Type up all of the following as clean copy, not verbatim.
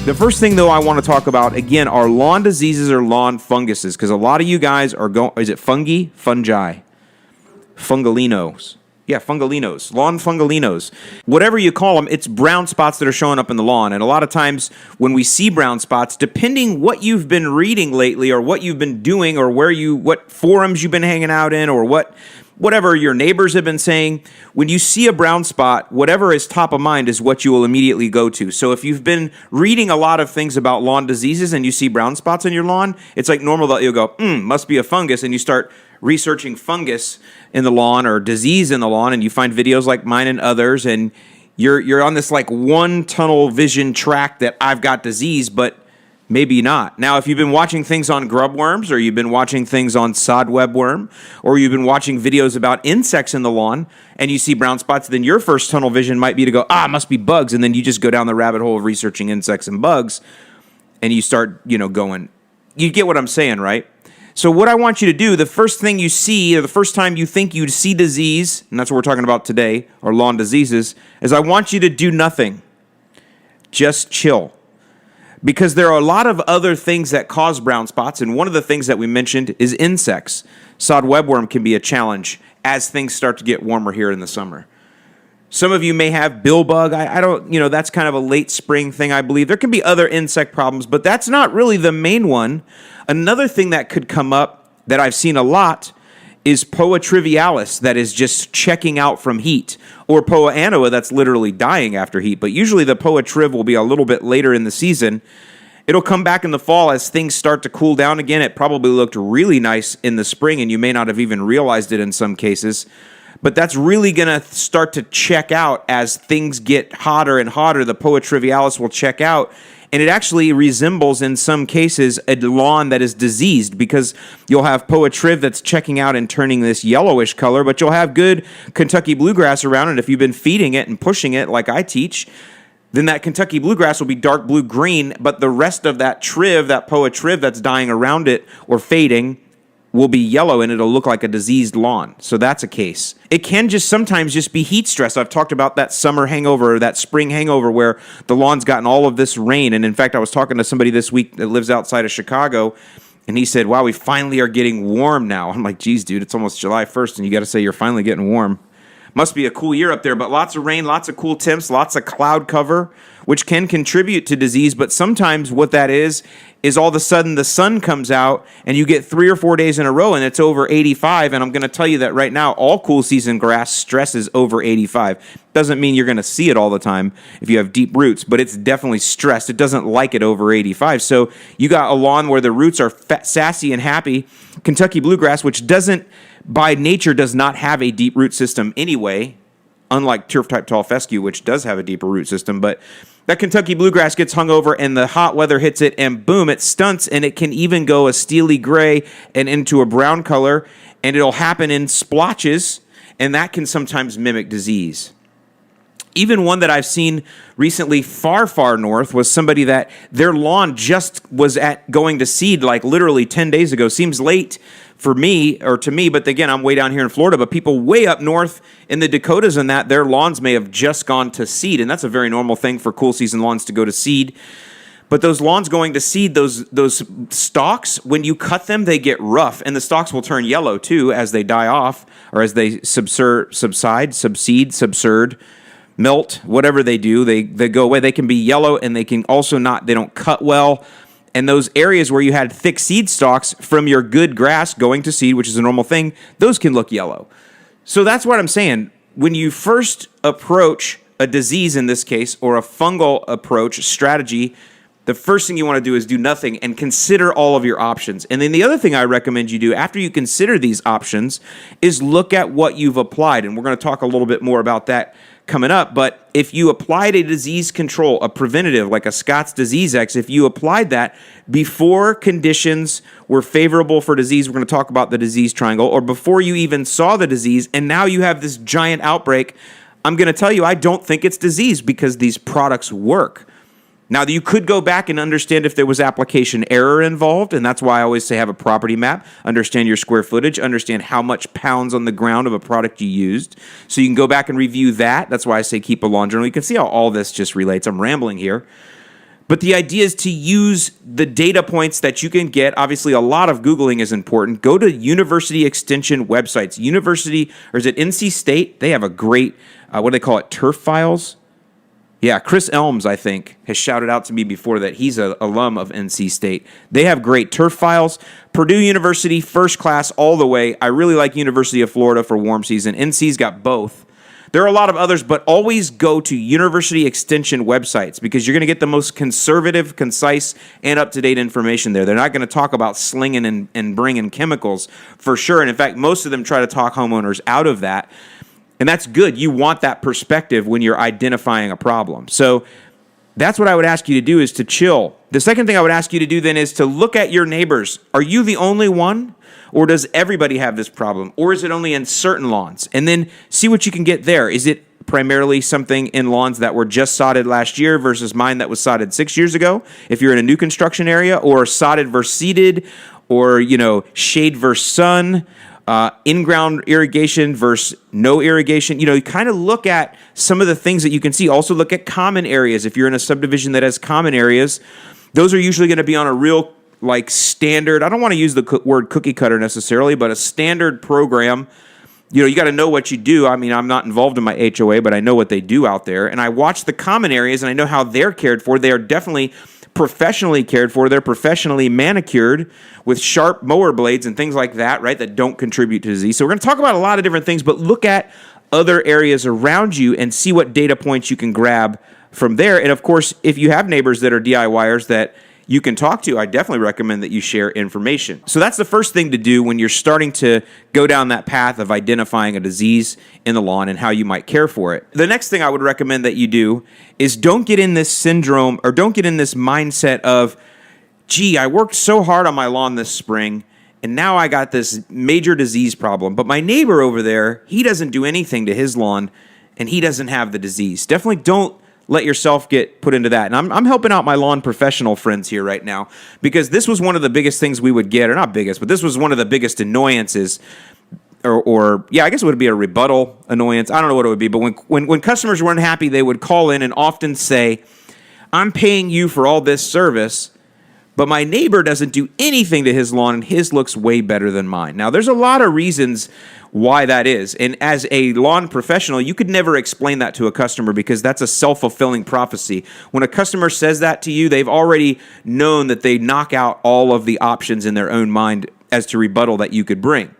The first thing, though, I want to talk about, again, are lawn diseases or lawn funguses, because a lot of you guys are going, is it fungi? Fungi. Fungalinos. Yeah, fungalinos. Lawn fungalinos. Whatever you call them, it's brown spots that are showing up in the lawn. And a lot of times when we see brown spots, depending what you've been reading lately or what you've been doing or what forums you've been hanging out in or whatever your neighbors have been saying, when you see a brown spot, whatever is top of mind is what you will immediately go to. So if you've been reading a lot of things about lawn diseases and you see brown spots on your lawn, it's like normal that you'll go, must be a fungus, and you start researching fungus in the lawn or disease in the lawn, and you find videos like mine and others, and you're on this like one tunnel vision track that I've got disease, but maybe not. Now, if you've been watching things on grub worms, or you've been watching things on sod webworm, or you've been watching videos about insects in the lawn, and you see brown spots, then your first tunnel vision might be to go, it must be bugs, and then you just go down the rabbit hole of researching insects and bugs, and you start, going. You get what I'm saying, right? So what I want you to do, the first thing you see, or the first time you think you see disease, and that's what we're talking about today, or lawn diseases, is I want you to do nothing. Just chill. Because there are a lot of other things that cause brown spots, and one of the things that we mentioned is insects. Sod webworm can be a challenge as things start to get warmer here in the summer. Some of you may have billbug. I don't, that's kind of a late spring thing, I believe. There can be other insect problems, but that's not really the main one. Another thing that could come up that I've seen a lot is Poa trivialis that is just checking out from heat, or Poa annua that's literally dying after heat. But usually the Poa triv will be a little bit later in the season. It'll come back in the fall as things start to cool down again. It probably looked really nice in the spring, and you may not have even realized it in some cases. But that's really going to start to check out as things get hotter and hotter. The Poa trivialis will check out, and it actually resembles, in some cases, a lawn that is diseased, because you'll have Poa triv that's checking out and turning this yellowish color, but you'll have good Kentucky bluegrass around it. If you've been feeding it and pushing it like I teach, then that Kentucky bluegrass will be dark blue-green, but the rest of that triv, that Poa triv that's dying around it or fading, will be yellow, and it'll look like a diseased lawn. So that's a case. It can sometimes just be heat stress. I've talked about that summer hangover, or that spring hangover, where the lawn's gotten all of this rain. And in fact, I was talking to somebody this week that lives outside of Chicago, and he said, wow, we finally are getting warm now. I'm like, geez, dude, it's almost July 1st, and you got to say you're finally getting warm. Must be a cool year up there, but lots of rain, lots of cool temps, lots of cloud cover, which can contribute to disease. But sometimes what that is all of a sudden the sun comes out and you get 3 or 4 days in a row and it's over 85. And I'm going to tell you that right now, all cool season grass stresses over 85. Doesn't mean you're going to see it all the time if you have deep roots, but it's definitely stressed. It doesn't like it over 85. So you got a lawn where the roots are sassy and happy. Kentucky bluegrass, which by nature does not have a deep root system anyway, unlike turf-type tall fescue, which does have a deeper root system. But that Kentucky bluegrass gets hung over, and the hot weather hits it, and boom, it stunts, and it can even go a steely gray and into a brown color, and it'll happen in splotches, and that can sometimes mimic disease. Even one that I've seen recently far, far north was somebody that their lawn just was going to seed like literally 10 days ago. Seems late for me, or to me, but again, I'm way down here in Florida, but people way up north in the Dakotas and that, their lawns may have just gone to seed, and that's a very normal thing for cool season lawns to go to seed. But those lawns going to seed, those stalks, when you cut them, they get rough, and the stalks will turn yellow too as they die off, or as they subside, melt, whatever they do, they go away. They can be yellow, and they can also they don't cut well. And those areas where you had thick seed stalks from your good grass going to seed, which is a normal thing, those can look yellow. So that's what I'm saying. When you first approach a disease in this case, or a fungal approach strategy, the first thing you want to do is do nothing and consider all of your options. And then the other thing I recommend you do after you consider these options is look at what you've applied. And we're going to talk a little bit more about that coming up. But if you applied a disease control, a preventative like a Scott's Disease X, if you applied that before conditions were favorable for disease, we're going to talk about the disease triangle, or before you even saw the disease, and now you have this giant outbreak, I'm going to tell you, I don't think it's disease, because these products work. Now, you could go back and understand if there was application error involved, and that's why I always say have a property map, understand your square footage, understand how much pounds on the ground of a product you used. So you can go back and review that. That's why I say keep a lawn journal. You can see how all this just relates. I'm rambling here. But the idea is to use the data points that you can get. Obviously, a lot of Googling is important. Go to university extension websites. University, or is it NC State? They have a great, what do they call it, turf files? Yeah, Chris Elms, I think, has shouted out to me before that he's an alum of NC State. They have great turf files. Purdue University, first class all the way. I really like University of Florida for warm season. NC's got both. There are a lot of others, but always go to university extension websites because you're going to get the most conservative, concise, and up-to-date information there. They're not going to talk about slinging and bringing chemicals for sure. And in fact, most of them try to talk homeowners out of that. And that's good. You want that perspective when you're identifying a problem. So that's what I would ask you to do, is to chill. The second thing I would ask you to do then is to look at your neighbors. Are you the only one? Or does everybody have this problem? Or is it only in certain lawns? And then see what you can get there. Is it primarily something in lawns that were just sodded last year versus mine that was sodded 6 years ago? If you're in a new construction area, or sodded versus seeded, or, shade versus sun, in-ground irrigation versus no irrigation. You kind of look at some of the things that you can see. Also look at common areas. If you're in a subdivision that has common areas, those are usually going to be on a real standard, I don't want to use the word cookie cutter necessarily, but a standard program. You got to know what you do. I mean, I'm not involved in my HOA, but I know what they do out there. And I watch the common areas and I know how they're cared for. They are definitely professionally cared for. They're professionally manicured with sharp mower blades and things like that, right? That don't contribute to disease. So we're going to talk about a lot of different things, but look at other areas around you and see what data points you can grab from there. And of course, if you have neighbors that are DIYers that you can talk to, I definitely recommend that you share information. So that's the first thing to do when you're starting to go down that path of identifying a disease in the lawn and how you might care for it. The next thing I would recommend that you do is don't get in this syndrome, or don't get in this mindset of, gee, I worked so hard on my lawn this spring and now I got this major disease problem, but my neighbor over there, he doesn't do anything to his lawn and he doesn't have the disease. Definitely don't let yourself get put into that. And I'm helping out my lawn professional friends here right now, because this was one of the biggest things we would get, or not biggest, but this was one of the biggest annoyances, or I guess it would be a rebuttal annoyance. I don't know what it would be, but when customers were unhappy, they would call in and often say, I'm paying you for all this service, but my neighbor doesn't do anything to his lawn and his looks way better than mine. Now, there's a lot of reasons why that is. And as a lawn professional, you could never explain that to a customer, because that's a self-fulfilling prophecy. When a customer says that to you, they've already known that they knock out all of the options in their own mind as to rebuttal that you could bring.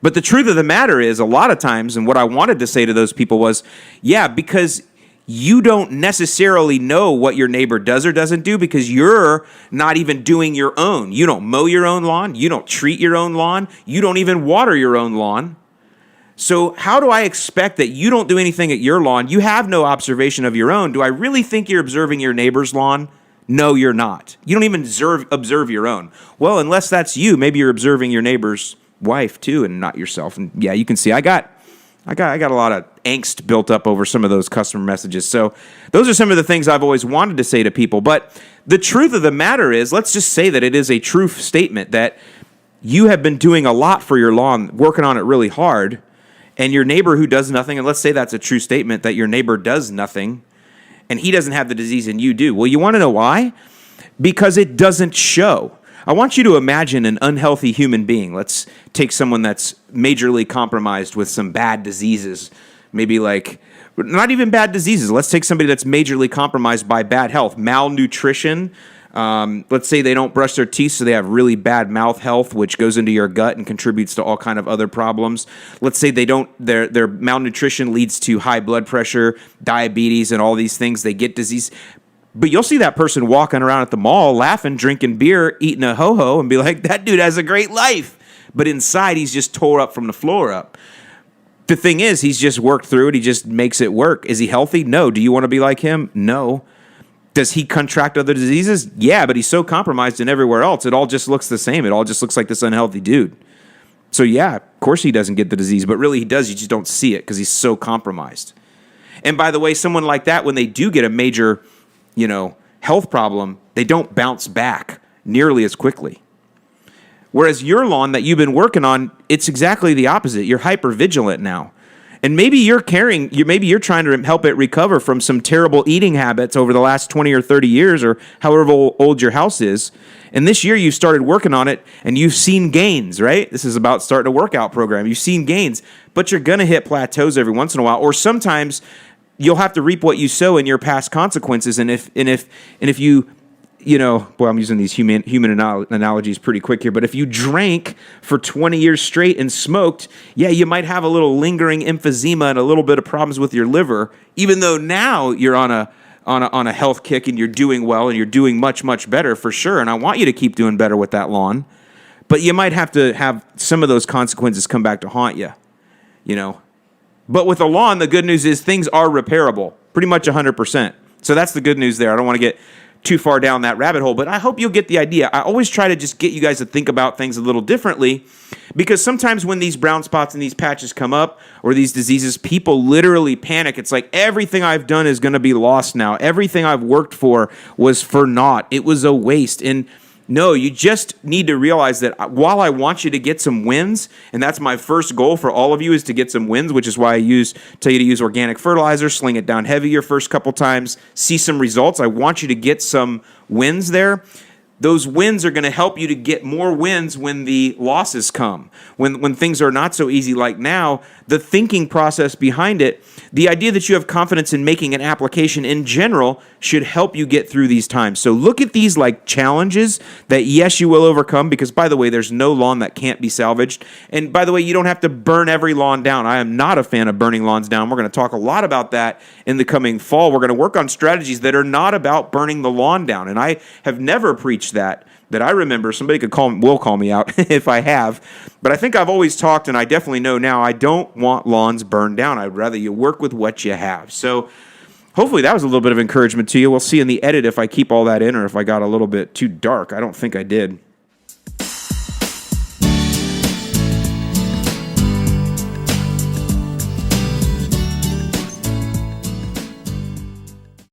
But the truth of the matter is, a lot of times, and what I wanted to say to those people was, yeah, because you don't necessarily know what your neighbor does or doesn't do, because you're not even doing your own. You don't mow your own lawn. You don't treat your own lawn. You don't even water your own lawn. So how do I expect that you don't do anything at your lawn? You have no observation of your own. Do I really think you're observing your neighbor's lawn? No, you're not. You don't even observe your own. Well, unless that's you, maybe you're observing your neighbor's wife too, and not yourself. And yeah, you can see I got a lot of angst built up over some of those customer messages. So those are some of the things I've always wanted to say to people. But the truth of the matter is, let's just say that it is a truth statement that you have been doing a lot for your lawn, working on it really hard, and your neighbor who does nothing, and let's say that's a true statement, that your neighbor does nothing and he doesn't have the disease and you do. Well, you want to know why? Because it doesn't show. I want you to imagine an unhealthy human being. Let's take someone that's majorly compromised with some bad diseases, maybe not even bad diseases. Let's take somebody that's majorly compromised by bad health, malnutrition. Let's say they don't brush their teeth, so they have really bad mouth health, which goes into your gut and contributes to all kind of other problems. Let's say their malnutrition leads to high blood pressure, diabetes, and all these things. They get disease. But you'll see that person walking around at the mall, laughing, drinking beer, eating a ho-ho, and be like, that dude has a great life. But inside, he's just tore up from the floor up. The thing is, he's just worked through it. He just makes it work. Is he healthy? No. Do you want to be like him? No. Does he contract other diseases? Yeah, but he's so compromised in everywhere else. It all just looks the same. It all just looks like this unhealthy dude. So yeah, of course he doesn't get the disease, but really he does. You just don't see it because he's so compromised. And by the way, someone like that, when they do get a major, health problem, they don't bounce back nearly as quickly. Whereas your lawn that you've been working on, it's exactly the opposite. You're hyper vigilant now. And maybe maybe you're trying to help it recover from some terrible eating habits over the last 20 or 30 years or however old your house is. And this year you started working on it and you've seen gains, right? This is about starting a workout program. You've seen gains, but you're going to hit plateaus every once in a while, or sometimes you'll have to reap what you sow in your past consequences. And if you, well, I'm using these human analogies pretty quick here, but if you drank for 20 years straight and smoked, yeah, you might have a little lingering emphysema and a little bit of problems with your liver, even though now you're on a health kick and you're doing well and you're doing much, much better for sure. And I want you to keep doing better with that lawn, but you might have to have some of those consequences come back to haunt you, But with a lawn, the good news is things are repairable, pretty much 100%. So that's the good news there. I don't want to get too far down that rabbit hole, but I hope you'll get the idea. I always try to just get you guys to think about things a little differently, because sometimes when these brown spots and these patches come up or these diseases, people literally panic. It's like everything I've done is going to be lost now. Everything I've worked for was for naught. It was a waste. And no, you just need to realize that while I want you to get some wins, and that's my first goal for all of you is to get some wins, which is why I tell you to use organic fertilizer, sling it down heavy your first couple times, see some results. I want you to get some wins there. Those wins are going to help you to get more wins when the losses come, when things are not so easy like now. The thinking process behind it, the idea that you have confidence in making an application in general should help you get through these times. So look at these like challenges that, yes, you will overcome, because, by the way, there's no lawn that can't be salvaged. And, by the way, you don't have to burn every lawn down. I am not a fan of burning lawns down. We're going to talk a lot about that in the coming fall. We're going to work on strategies that are not about burning the lawn down. And I have never preached that I remember. Somebody will call me out if I have. But I think I've always talked, and I definitely know now, I don't want lawns burned down. I'd rather you work with what you have. So hopefully that was a little bit of encouragement to you. We'll see in the edit if I keep all that in or if I got a little bit too dark. I don't think I did.